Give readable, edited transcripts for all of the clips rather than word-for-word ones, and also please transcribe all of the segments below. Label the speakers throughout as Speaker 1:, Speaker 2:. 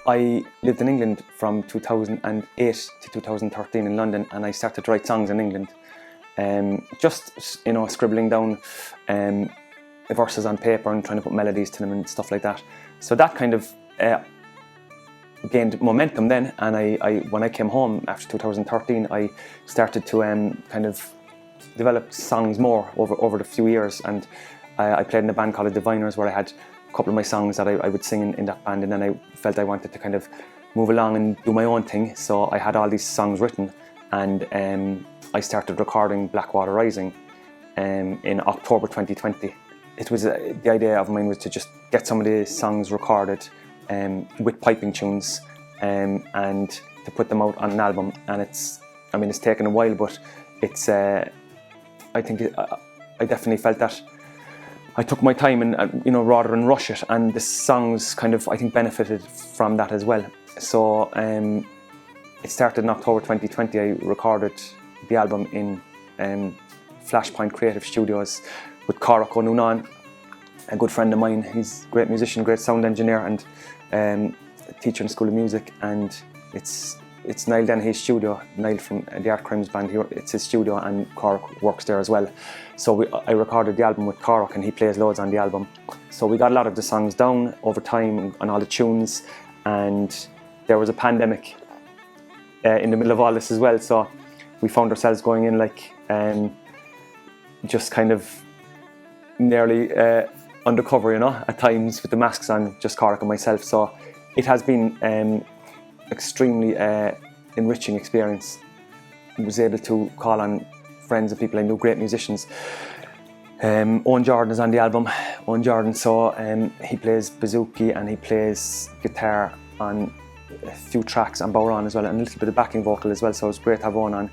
Speaker 1: I lived in England from 2008 to 2013 in London, and I started to write songs in England. Just scribbling down verses on paper and trying to put melodies to them and stuff like that. So that kind of gained momentum then, and I when I came home after 2013, I started to kind of develop songs more over the few years, and I played in a band called the Diviners, where I had a couple of my songs that I would sing in that band, and then I felt I wanted to kind of move along and do my own thing. So I had all these songs written, and I started recording Blackwater Rising in October 2020. It was the idea of mine was to just get some of the songs recorded with piping tunes and to put them out on an album. And it's taken a while, but it's I definitely felt that I took my time and rather than rush it, and the songs kind of I think benefited from that as well. So it started in October 2020. I recorded the album in Flashpoint Creative Studios with Cormac O'Noonan, a good friend of mine. He's a great musician, great sound engineer, and a teacher in School of Music. And it's Niall Dennehy's studio. Niall from the Art Crimes band here. It's his studio, and Cormac works there as well. So I recorded the album with Cormac, and he plays loads on the album. So we got a lot of the songs down over time and all the tunes. And there was a pandemic in the middle of all this as well. So we found ourselves going in just kind of nearly undercover, at times with the masks on, just Cormac and myself. So it has been extremely enriching experience. I was able to call on friends and people I knew, great musicians. Owen Jordan is on the album. Owen Jordan, so he plays bouzouki and he plays guitar on a few tracks, and Bowron as well, and a little bit of backing vocal as well, so it was great to have Owen on.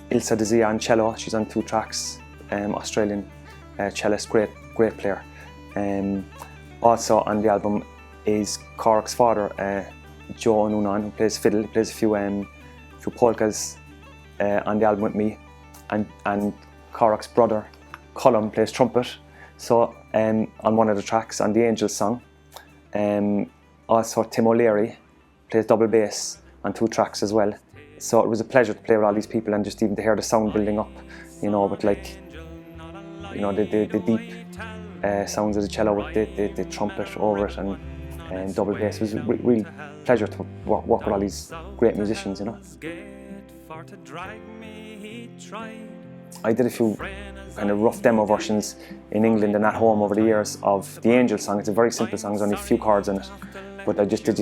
Speaker 1: Ilsa Dezia on cello, she's on 2 tracks, Australian cellist, great player. Also on the album is Corac's father, Joe O'Noonan, who plays fiddle. He plays a few polkas on the album with me, and Corac's brother Colm plays trumpet, so on one of the tracks on the Angels song. Also Tim O'Leary plays double bass on 2 tracks as well. So it was a pleasure to play with all these people, and just even to hear the sound building up, with the deep sounds of the cello with the trumpet over it and double bass. It was a real pleasure to work with all these great musicians, I did a few kind of rough demo versions in England and at home over the years of the Angel song. It's a very simple song, there's only a few chords in it, but I just did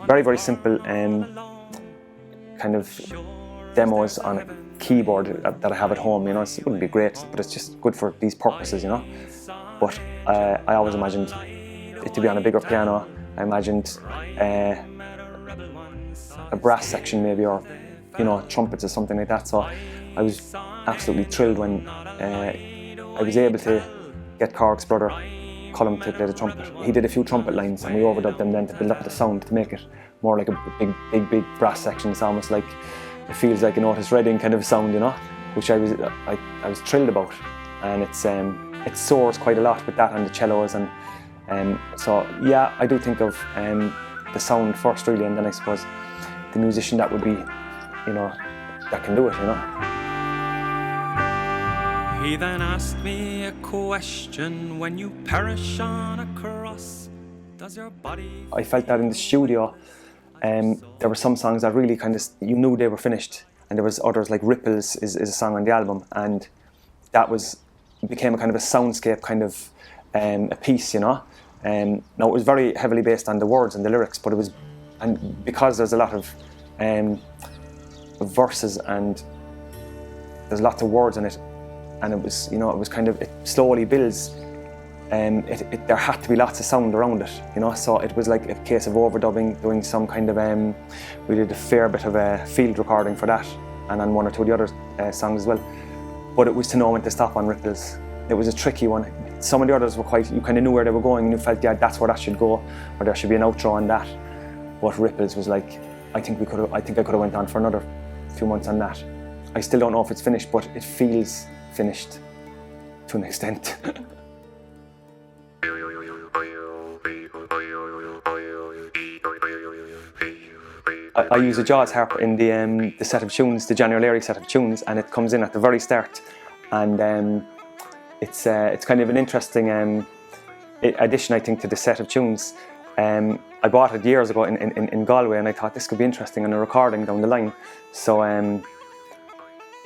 Speaker 1: very, very simple kind of demos on a keyboard that I have at home. It wouldn't be great, but it's just good for these purposes, But I always imagined it to be on a bigger piano. I imagined a brass section maybe, or trumpets or something like that. So I was absolutely thrilled when I was able to get Corac's brother Colm to play the trumpet. He did a few trumpet lines, and we overdubbed them then to build up the sound, to make it more like a big brass section. It's almost like it feels like an Otis Redding kind of sound, which I was thrilled about. And it soars quite a lot with that and the cellos, and so yeah, I do think of the sound first really, and then I suppose the musician that would be, that can do it,
Speaker 2: He then asked me a question: when you perish on a cross, does your body...
Speaker 1: I felt that in the studio, there were some songs that really kind of, knew they were finished, and there was others, like Ripples is a song on the album, and that became a kind of a soundscape kind of a piece, Now it was very heavily based on the words and the lyrics, but and because there's a lot of verses and there's lots of words in it, and it was, it was kind of, it slowly builds. There had to be lots of sound around it, so it was like a case of overdubbing, doing some kind of, we did a fair bit of a field recording for that, and on 1 or 2 of the other songs as well. But it was to know when to stop on Ripples. It was a tricky one. Some of the others were you kind of knew where they were going, and you felt, yeah, that's where that should go, or there should be an outro on that. But Ripples was like, I think I could have went on for another few months on that. I still don't know if it's finished, but it feels finished to an extent. I use a jazz harp in the set of tunes, the Johnny O'Leary set of tunes, and it comes in at the very start, and it's kind of an interesting addition, I think, to the set of tunes. I bought it years ago in Galway, and I thought this could be interesting on a recording down the line. So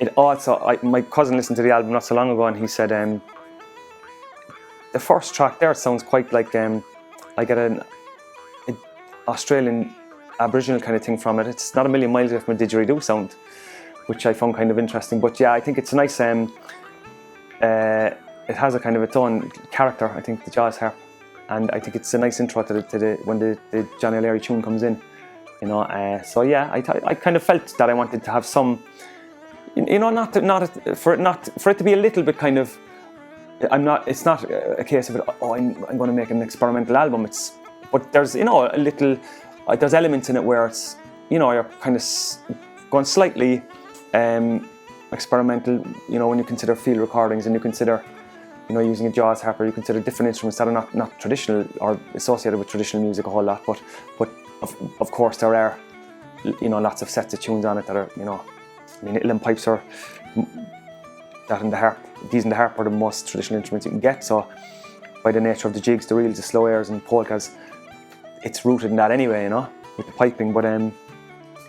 Speaker 1: it also, my cousin listened to the album not so long ago, and he said the first track there sounds quite like I get an Australian Aboriginal kind of thing from it. It's not a million miles away from a didgeridoo sound, which I found kind of interesting. But yeah, I think it's a nice. It has a kind of its own character, I think, the jazz harp, and I think it's a nice intro to the when the Johnny O'Leary tune comes in, you know. So yeah, I kind of felt that I wanted to have some, you know, for it to be a little bit kind of. It's not a case of it. Oh, I'm going to make an experimental album. But there's, you know, a little. There's elements in it where it's, you know, you're kind of going slightly experimental. You know, when you consider field recordings and you consider, you know, using a jazz harp, or you consider different instruments that are not traditional or associated with traditional music a whole lot. But of course there are, you know, lots of sets of tunes on it that are, you know, I mean, uilleann pipes are that and the harp. These and the harp are the most traditional instruments you can get. So by the nature of the jigs, the reels, the slow airs and polkas, it's rooted in that anyway, you know, with the piping. But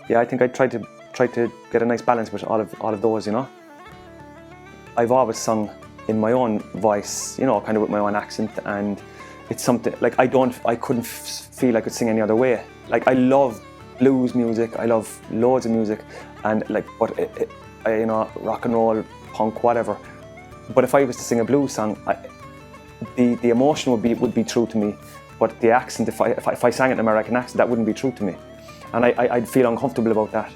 Speaker 1: yeah, I think I tried to get a nice balance with all of those, you know. I've always sung in my own voice, you know, kind of with my own accent, and it's something like I couldn't feel I could sing any other way. Like, I love blues music, I love loads of music, and like, but you know, rock and roll, punk, whatever. But if I was to sing a blues song, the emotion would be true to me, but the accent, if I sang it in an American accent, that wouldn't be true to me, and I'd feel uncomfortable about that,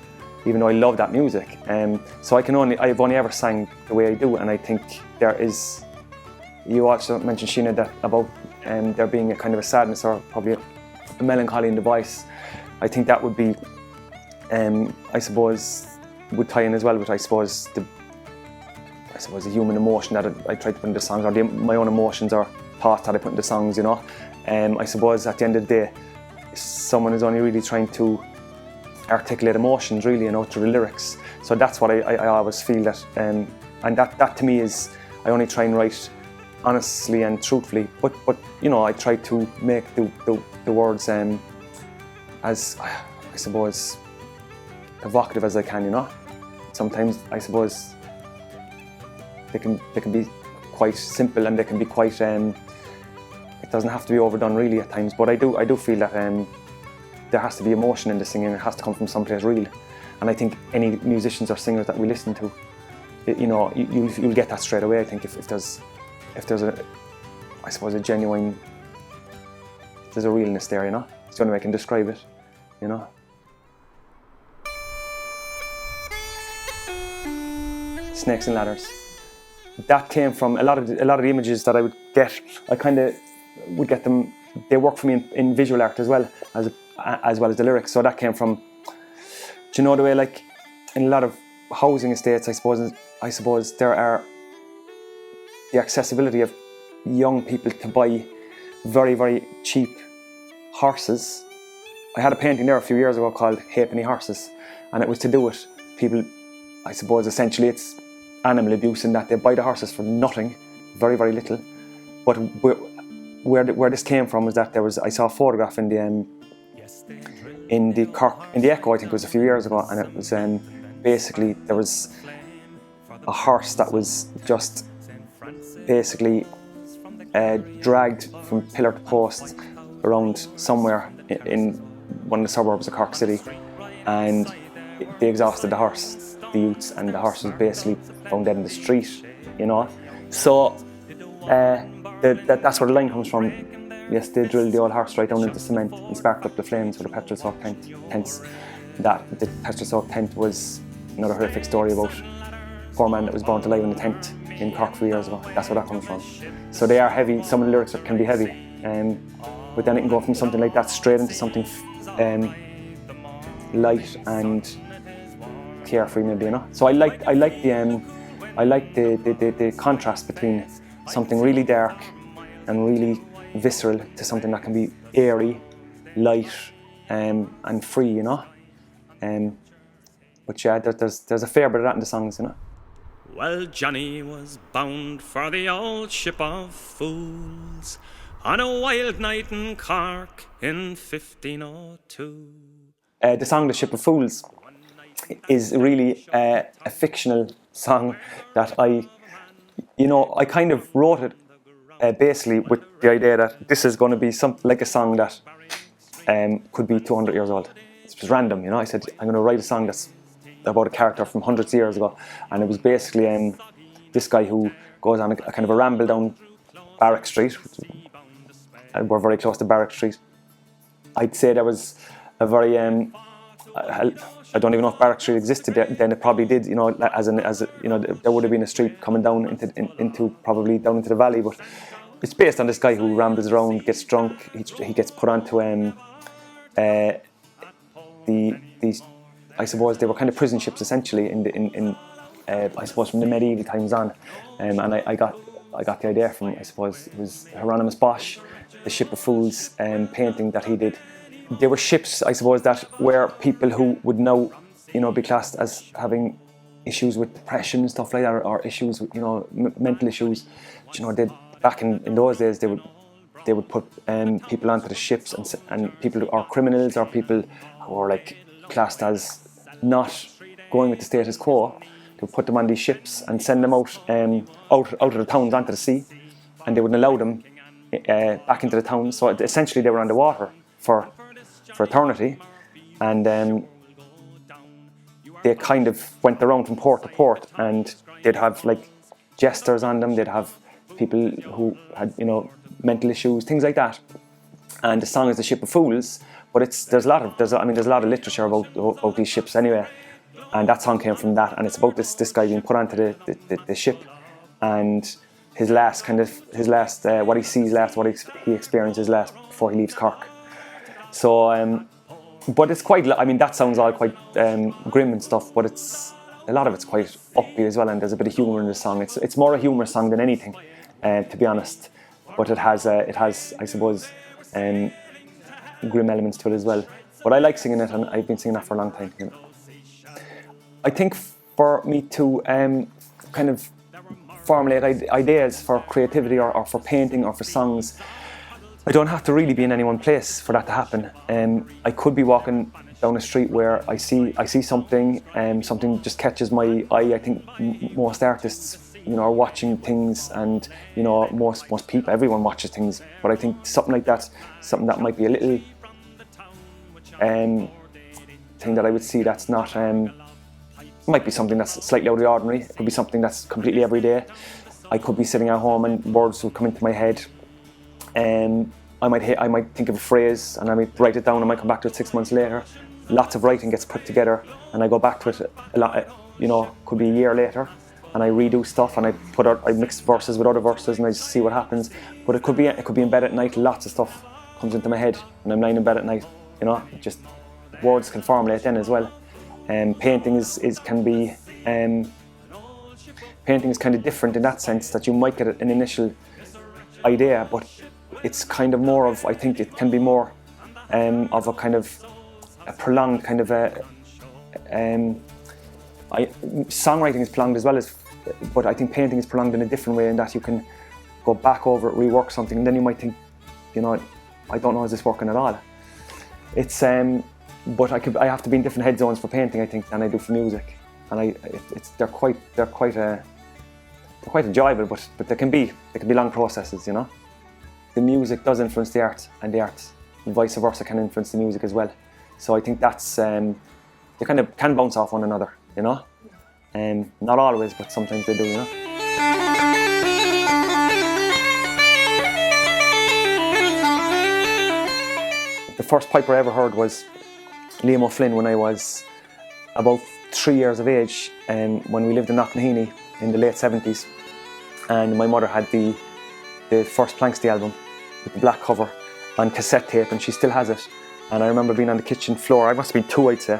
Speaker 1: even though I love that music. So I've only ever sang the way I do, and I think there is. You also mentioned, Sheena, that about there being a kind of a sadness or probably a melancholy in the voice. I think that would be, I suppose, would tie in as well with the human emotion that I try to put into songs, or my own emotions or thoughts that I put into songs, you know. I suppose at the end of the day, someone is only really trying to articulate emotions, really, you know, through the lyrics. So that's what I always feel that, and that to me is, I only try and write honestly and truthfully, but you know, I try to make the words as, I suppose, evocative as I can, you know. Sometimes I suppose they can be quite simple, and they can be quite it doesn't have to be overdone really at times, but I do feel that there has to be emotion in the singing. It has to come from someplace real, and I think any musicians or singers that we listen to, you know, you'll get that straight away. I think if there's a, I suppose, a genuine, there's a realness there, you know. It's the only way I can describe it, you know. Snakes and ladders. That came from a lot of the images that I would get. I kind of would get them. They work for me in visual art as well as the lyrics. So that came from, do you know, the way, like, in a lot of housing estates, I suppose there are the accessibility of young people to buy very, very cheap horses. I had a painting there a few years ago called Halfpenny Horses, and it was to do with people, I suppose, essentially it's animal abuse in that they buy the horses for nothing, very, very little. But where this came from was that I saw a photograph in the Echo, I think it was a few years ago, and it was basically there was a horse that was just basically dragged from pillar to post around somewhere in one of the suburbs of Cork City, and they exhausted the horse, the youths, and the horse was basically found dead in the street, you know. So that's where the line comes from. Yes, they drilled the old horse right down into cement and sparked up the flames with a petrol soaked tents. That the petrol soaked tent was another horrific story about a poor man that was burnt alive in a tent in Cork a few years ago. That's where that comes from. So they are heavy. Some of the lyrics can be heavy, but then it can go from something like that straight into something light and carefree, maybe, you know. So I like the contrast between something really dark and really visceral to something that can be airy, light, and free, you know. But yeah, there's a fair bit of that in the songs, you know.
Speaker 2: Well, Johnny was bound for the old ship of fools on a wild night in Cork in 1502.
Speaker 1: The song "The Ship of Fools" is really a fictional song that I kind of wrote it basically with the idea that this is going to be something like a song that could be 200 years old. It was random, you know. I said I'm going to write a song that's about a character from hundreds of years ago, and it was basically this guy who goes on a kind of a ramble down Barrack Street, and we're very close to Barrack Street. I'd say there was a very I don't even know if Barrack Street existed then. It probably did, you know, as you know, there would have been a street coming down into probably down into the valley. But it's based on this guy who rambles around, gets drunk. He gets put onto these. I suppose they were kind of prison ships essentially I suppose from the medieval times on, and I got the idea from, I suppose it was Hieronymus Bosch, the Ship of Fools painting that he did. There were ships, I suppose, that were people who would now, you know, be classed as having issues with depression and stuff like that, or issues with, you know, mental issues. You know, back in those days they would put people onto the ships and people or criminals or people who were like classed as not going with the status quo. They would put them on these ships and send them out of the towns onto the sea, and they wouldn't allow them back into the towns. So essentially they were on the water for eternity, and they kind of went around from port to port, and they'd have like jesters on them. They'd have people who had, you know, mental issues, things like that. And the song is "The Ship of Fools," but there's a lot of literature about these ships anyway, and that song came from that. And it's about this guy being put onto the ship, and his last what he sees last, what he experiences last before he leaves Cork. So, but it's quite, I mean, that sounds all quite grim and stuff, but a lot of it's quite upbeat as well, and there's a bit of humour in the song. It's more a humour song than anything, to be honest. But it has, I suppose, grim elements to it as well. But I like singing it, and I've been singing that for a long time. You know. I think for me to kind of formulate ideas for creativity or for painting or for songs, I don't have to really be in any one place for that to happen. I could be walking down a street where I see something, something just catches my eye. I think most artists, you know, are watching things, and you know, most people, everyone watches things. But I think something like that, something that might be a little thing that I would see that's not, might be something that's slightly out of the ordinary. It could be something that's completely everyday. I could be sitting at home and words would come into my head. I might think of a phrase and I might write it down. I might come back to it 6 months later. Lots of writing gets put together, and I go back to it a lot. You know, could be a year later, and I redo stuff and I mix verses with other verses and I just see what happens. But it could be in bed at night. Lots of stuff comes into my head when I'm lying in bed at night. You know, just words can formulate then as well. Painting painting is kind of different in that sense, that you might get an initial idea, but it's kind of more of, I think it can be more of a kind of a prolonged kind of songwriting is prolonged as well as, but I think painting is prolonged in a different way, in that you can go back over it, rework something, and then you might think, you know, I don't know, is this working at all? It's but I have to be in different head zones for painting, I think, than I do for music, and they're quite enjoyable, but they can be long processes, you know. The music does influence the art, and the art, and vice versa, can influence the music as well. So I think that's they kind of can bounce off one another, you know. Not always, but sometimes they do, you know. The first piper I ever heard was Liam O'Flynn when I was about 3 years of age, when we lived in Knocknaheeny in the late 70s, and my mother had the first Planksty album with the black cover on cassette tape, and she still has it. And I remember being on the kitchen floor, I must have been 2, I'd say,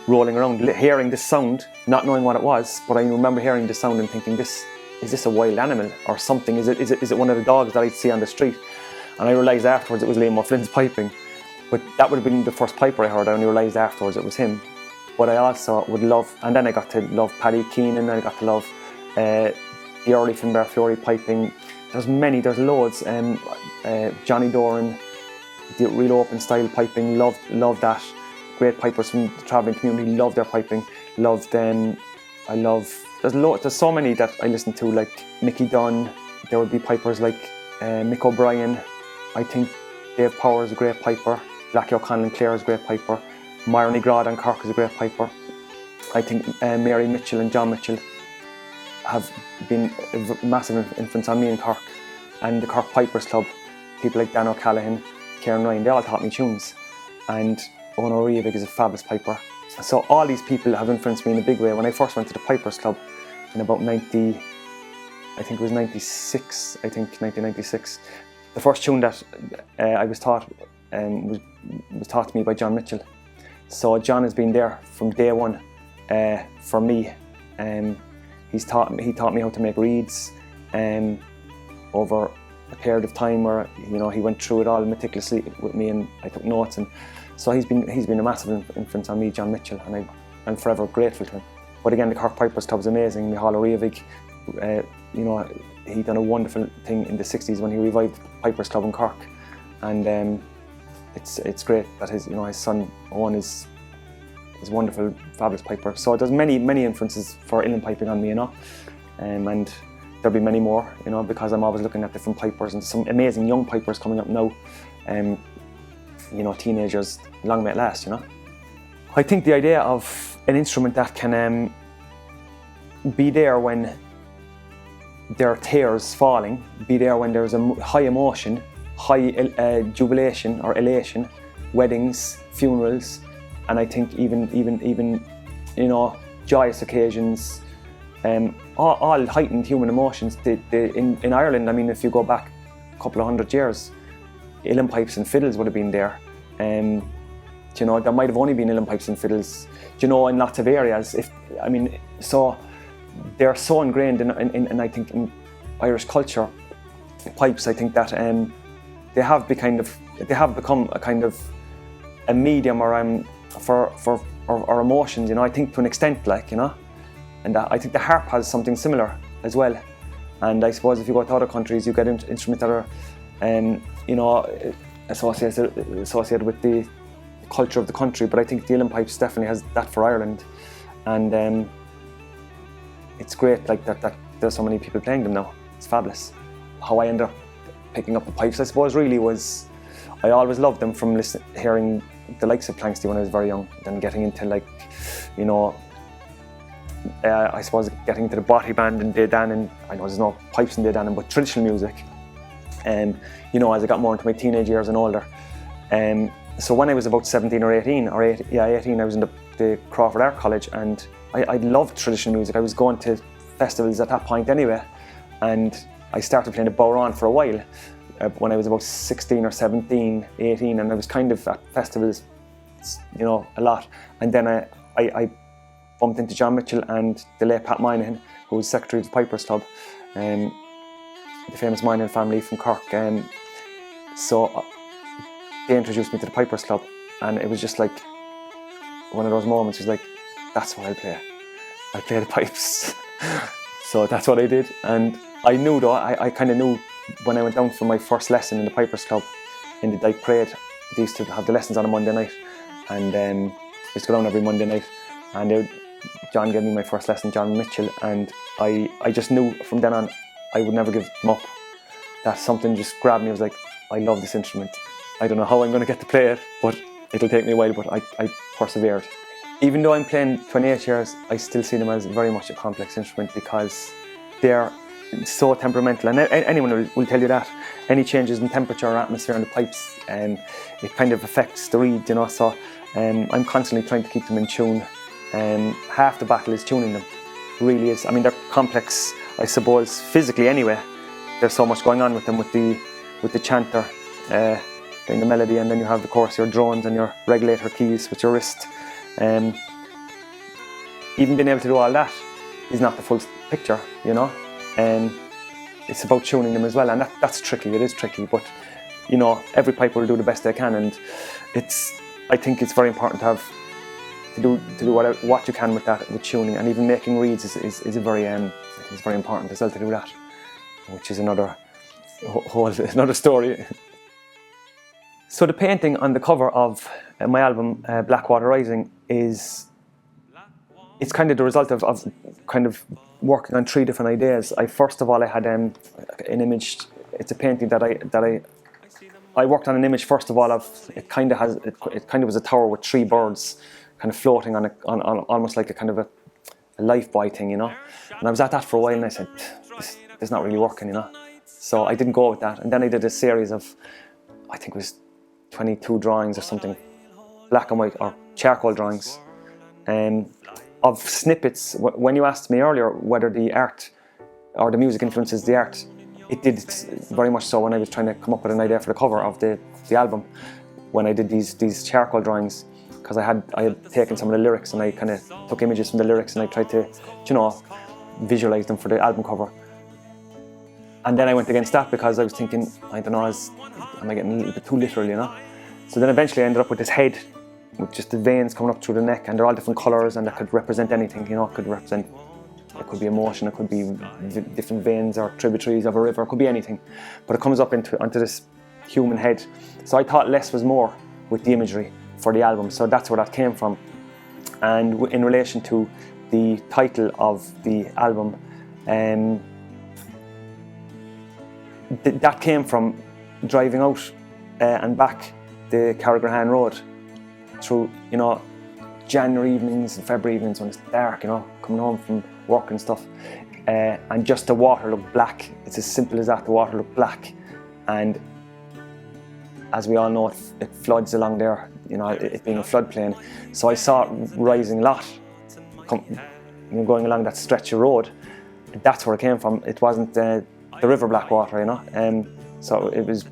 Speaker 1: rolling around, hearing this sound, not knowing what it was, but I remember hearing the sound and thinking, is this a wild animal or something? Is it one of the dogs that I'd see on the street? And I realised afterwards it was Liam O'Flynn's piping. But that would have been the first piper I heard. I only realised afterwards it was him. But I also would love, and then I got to love Paddy Keenan, I got to love the early Finbar Fleury piping. There's loads. Johnny Doran, the real open style piping, loved that. Great pipers from the travelling community, love their piping. There's so many that I listen to, like Mickey Dunn. There would be pipers like Mick O'Brien. I think Dave Power is a great piper. Blackie O'Connell and Clare is a great piper. Myron Grad and Cork is a great piper. I think Mary Mitchell and John Mitchell have been a massive influence on me in Cork. And the Cork Pipers Club, people like Dan O'Callaghan, Kieran Ryan, they all taught me tunes. And Owen O'Reilly is a fabulous piper. So all these people have influenced me in a big way. When I first went to the Pipers Club in about 1996, the first tune that I was taught was taught to me by John Mitchell. So John has been there from day one for me. He taught me how to make reeds over a period of time where he went through it all meticulously with me, and I took notes. And so he's been a massive influence on me, John Mitchell, and I'm forever grateful to him. But again, the Cork Pipers Club is amazing. Micheál O'Reilly, he done a wonderful thing in the 60s when he revived the Pipers Club in Cork, and it's great that his son Owen is wonderful, fabulous piper. So there's many influences for uilleann piping on me, and there'll be many more, because I'm always looking at different pipers and some amazing young pipers coming up now. Teenagers, long may it last. I think the idea of an instrument that can be there when there are tears falling, be there when there's a high emotion, high jubilation or elation, weddings, funerals, and I think even joyous occasions, all heightened human emotions. In Ireland, I mean, if you go back a couple of hundred years, uilleann pipes and fiddles would have been there. There might have only been uilleann pipes and fiddles, in lots of areas. So they're so ingrained in I think in Irish culture, pipes. I think that they have become a kind of a medium or for emotions. I think to an extent, and I think the harp has something similar as well. And I suppose if you go to other countries, you get instruments that are associated with the culture of the country. But I think the uilleann pipes definitely has that for Ireland, and it's great that there's so many people playing them now. It's fabulous. How I ended up picking up the pipes, I suppose, really was I always loved them from hearing the likes of Planksty when I was very young, then getting into I suppose getting into the botty band in Dédan, and I know there's no pipes in Dédan, but traditional music. As I got more into my teenage years and older. So when I was about 17 or 18, 18, I was in the Crawford Art College, and I loved traditional music. I was going to festivals at that point anyway, and I started playing the bodhrán for a while when I was about 16 or 17, 18, and I was kind of at festivals, a lot. And then I bumped into John Mitchell and the late Pat Moynihan, who was secretary of the Pipers Club, the famous Moynihan family from Cork. So they introduced me to the Pipers Club, and it was just like one of those moments. It was like, that's what I'll play. I'll play the pipes. So that's what I did. And I knew though, I kind of knew when I went down for my first lesson in the Pipers Club in the Dyke Parade. They used to have the lessons on a Monday night, and I used to go down every Monday night, and John gave me my first lesson, John Mitchell, and I just knew from then on I would never give them up. That something just grabbed me. I was like, I love this instrument. I don't know how I'm going to get to play it, but it'll take me a while, but I persevered. Even though I'm playing 28 years, I still see them as very much a complex instrument, because they're so temperamental, and anyone will tell you that. Any changes in temperature or atmosphere in the pipes, it kind of affects the reed, so I'm constantly trying to keep them in tune. Half the battle is tuning them, really is. I mean, they're complex, I suppose, physically anyway. There's so much going on with them, with the chanter, in the melody, and then you have, of course, your drones and your regulator keys with your wrist. Even being able to do all that is not the full picture, it's about tuning them as well, and that's tricky. It is tricky, but every piper will do the best they can, and I think it's very important to have to do what you can with that, with tuning, and even making reeds is a very it's very important as well to do that, which is another story. So the painting on the cover of my album Blackwater Rising it's kind of the result of kind of working on 3 different ideas. First of all I had an image. It's a painting that I worked on an image first of all of it kind of was a tower with 3 birds kind of floating on almost like a kind of a life buoy thing, you know. And I was at that for a while and I said, this is not really working, you know. So I didn't go with that. And then I did a series of, I think it was 22 drawings or something, black and white or charcoal drawings, of snippets. When you asked me earlier whether the art or the music influences the art, it did very much so when I was trying to come up with an idea for the cover of the album, when I did these charcoal drawings, because I had taken some of the lyrics and I kind of took images from the lyrics and I tried to, you know, visualize them for the album cover. And then I went against that because I was thinking, I don't know, am I getting a little bit too literal, you know? So then eventually I ended up with this head with just the veins coming up through the neck, and they're all different colours and that could represent anything, you know. It could be emotion, it could be different veins or tributaries of a river, it could be anything. But it comes up onto this human head. So I thought less was more with the imagery for the album, so that's where that came from. And in relation to the title of the album, that came from driving out and back the Carrigrahan Road through, you know, January evenings and February evenings when it's dark, you know, coming home from work and stuff, and just the water looked black. It's as simple as that. The water looked black, and as we all know, it floods along there, you know, it being a floodplain. So I saw it rising a lot, going along that stretch of road. That's where it came from. It wasn't the river Blackwater, you know. So it was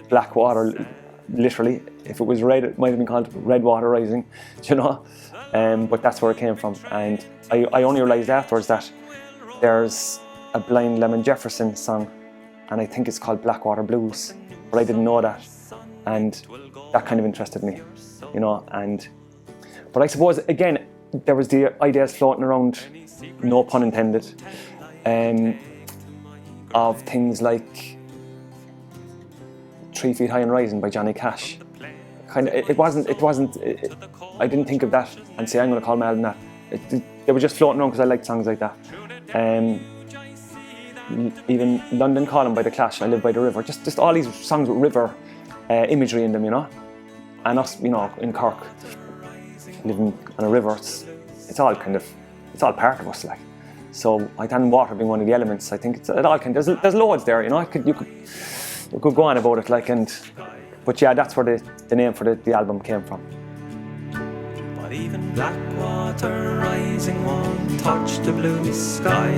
Speaker 1: Blackwater, literally. If it was red, it might have been called Redwater Rising, you know. But that's where it came from. And I only realised afterwards that there's a Blind Lemon Jefferson song, and I think it's called Blackwater Blues, but I didn't know that. And that kind of interested me, you know. But I suppose, again, there was the ideas floating around, no pun intended, of things like 3 Feet High and Rising by Johnny Cash. I didn't think of that and say I'm going to call my album that. They were just floating around because I liked songs like that. Even London Calling by The Clash, I Live by the River, just all these songs with river imagery in them, you know. And us, you know, in Cork, living on a river, it's all part of us, like. So I think water being one of the elements, I think there's loads there, you know. You could go on about it, like, but yeah, that's where the name for the album came from.
Speaker 3: But even Blackwater Rising won't touch the blue sky.